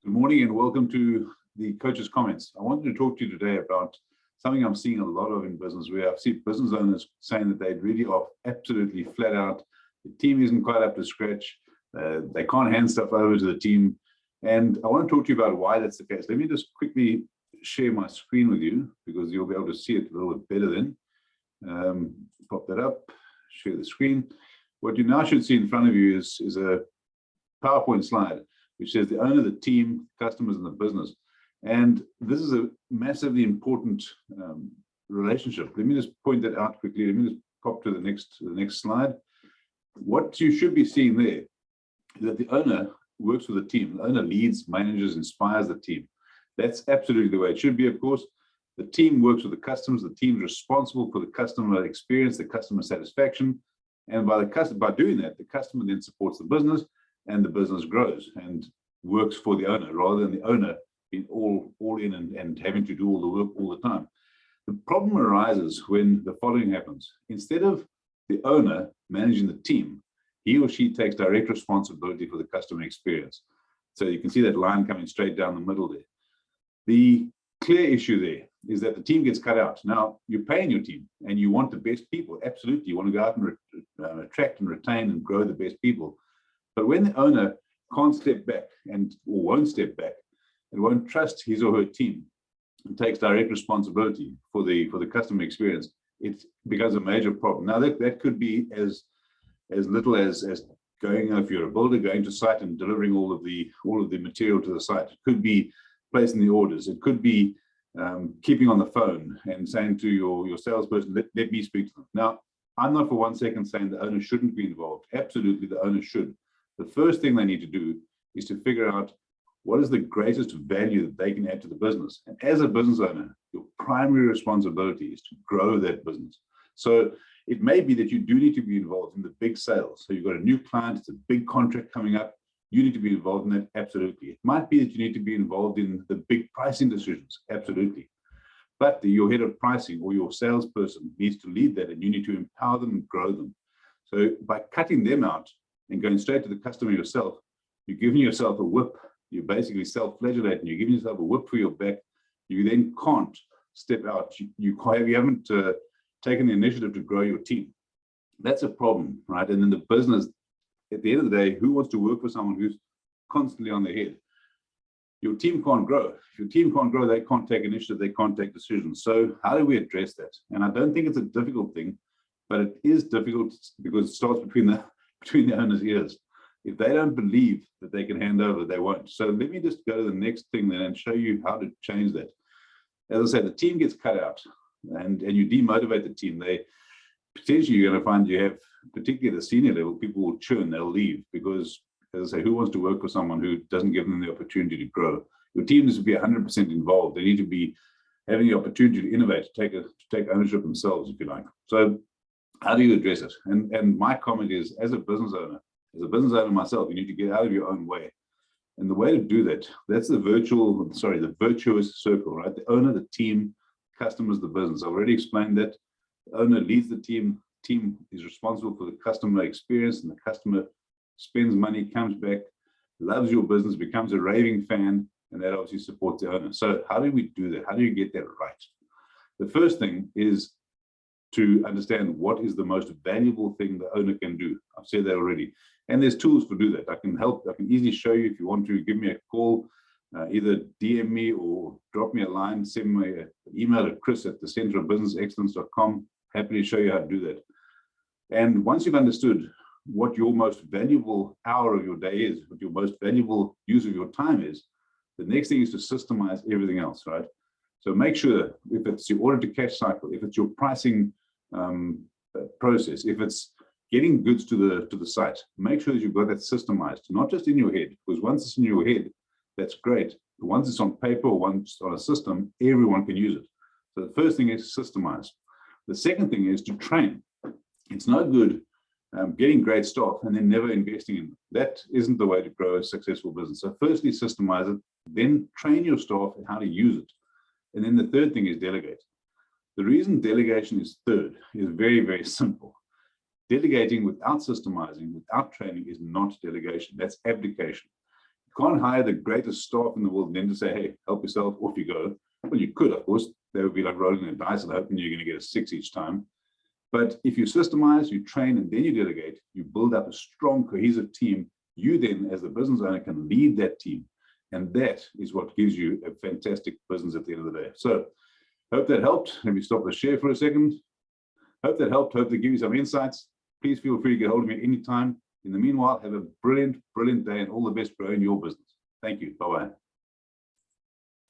Good morning and welcome to the Coach's Comments. I wanted to talk to you today about something I'm seeing a lot of in business, where I've seen business owners saying that they really are absolutely flat out. The team isn't quite up to scratch. They can't hand stuff over to the team. And I want to talk to you about why that's the case. Let me just quickly share my screen with you because you'll be able to see it a little bit better then. Pop that up, share the screen. What you now should see in front of you is a PowerPoint slide which says the owner, the team, customers, and the business. And this is a massively important relationship. Let me just point that out quickly. Let me just pop to the next slide. What you should be seeing there is that the owner works with the team. The owner leads, manages, inspires the team. That's absolutely the way it should be, of course. The team works with the customers. The team is responsible for the customer experience, the customer satisfaction. And by doing that, the customer then supports the business, and the business grows and works for the owner rather than the owner being all in and having to do all the work all the time. The problem arises when the following happens. Instead of the owner managing the team, he or she takes direct responsibility for the customer experience. So you can see that line coming straight down the middle there. The clear issue there is that the team gets cut out. Now, you're paying your team and you want the best people. Absolutely. You want to go out and attract and retain and grow the best people. But when the owner can't step back or won't step back and won't trust his or her team and takes direct responsibility for the customer experience, it becomes a major problem. Now that could be as little as going, if you're a builder, going to site and delivering all of the material to the site. It could be placing the orders. It could be keeping on the phone and saying to your salesperson, let me speak to them. Now, I'm not for 1 second saying the owner shouldn't be involved. Absolutely, the owner should. The first thing they need to do is to figure out what is the greatest value that they can add to the business. And as a business owner, your primary responsibility is to grow that business. So it may be that you do need to be involved in the big sales. So you've got a new client, it's a big contract coming up. You need to be involved in that, absolutely. It might be that you need to be involved in the big pricing decisions, absolutely. But your head of pricing or your salesperson needs to lead that, and you need to empower them and grow them. So by cutting them out and going straight to the customer yourself, you're giving yourself a whip. You're basically self-flagellating. You're giving yourself a whip for your back. You then can't step out. You haven't taken the initiative to grow your team. That's a problem, right? And in the business, at the end of the day, who wants to work for someone who's constantly on their head? Your team can't grow. If your team can't grow, they can't take initiative, they can't take decisions. So how do we address that? And I don't think it's a difficult thing, but it is difficult because it starts between the owner's ears. If they don't believe that they can hand over, they won't. So let me just go to the next thing then and show you how to change that. As I said, the team gets cut out and you demotivate the team. Potentially you're going to find you have, particularly at the senior level, people will churn, they'll leave because, as I say, who wants to work for someone who doesn't give them the opportunity to grow? Your team needs to be 100% involved. They need to be having the opportunity to innovate, to take ownership themselves, if you like. So how do you address it? And my comment is, as a business owner myself, you need to get out of your own way. And the way to do that, that's the virtuous circle, right? The owner, the team, customers, the business. I've already explained that. The owner leads the team. Team is responsible for the customer experience, and the customer spends money, comes back, loves your business, becomes a raving fan, and that obviously supports the owner. So how do we do that? How do you get that right? The first thing is to understand what is the most valuable thing the owner can do. I've said that already. And there's tools to do that. I can help. I can easily show you. If you want to, give me a call, either DM me or drop me a line, send me an email at chris@thecenterofbusinessexcellence.com. Happily show you how to do that. And once you've understood what your most valuable hour of your day is, what your most valuable use of your time is, the next thing is to systemize everything else, right? So make sure, if it's your order to cash cycle, if it's your pricing process, if it's getting goods to the site, make sure that you've got that systemized, not just in your head, because once it's in your head, that's great. But once it's on paper or once on a system, everyone can use it. So the first thing is systemize. The second thing is to train. It's no good getting great staff and then never investing in them. That isn't the way to grow a successful business. So firstly, systemize it, then train your staff in how to use it. And then the third thing is delegate. The reason delegation is third is very, very simple. Delegating without systemizing, without training, is not delegation. That's abdication. can't hire the greatest staff in the world and then to say, hey, help yourself, off you go. Well, you could, of course. They would be like rolling the dice and hoping you're going to get a 6 each time. But if you systemize, you train, and then you delegate, you build up a strong, cohesive team. You then, as the business owner, can lead that team. And that is what gives you a fantastic business at the end of the day. So hope that helped. Let me stop the share for a second. Hope that helped. Hope that gave you some insights. Please feel free to get hold of me anytime. In the meanwhile, have a brilliant, brilliant day and all the best growing your business. Thank you. Bye-bye.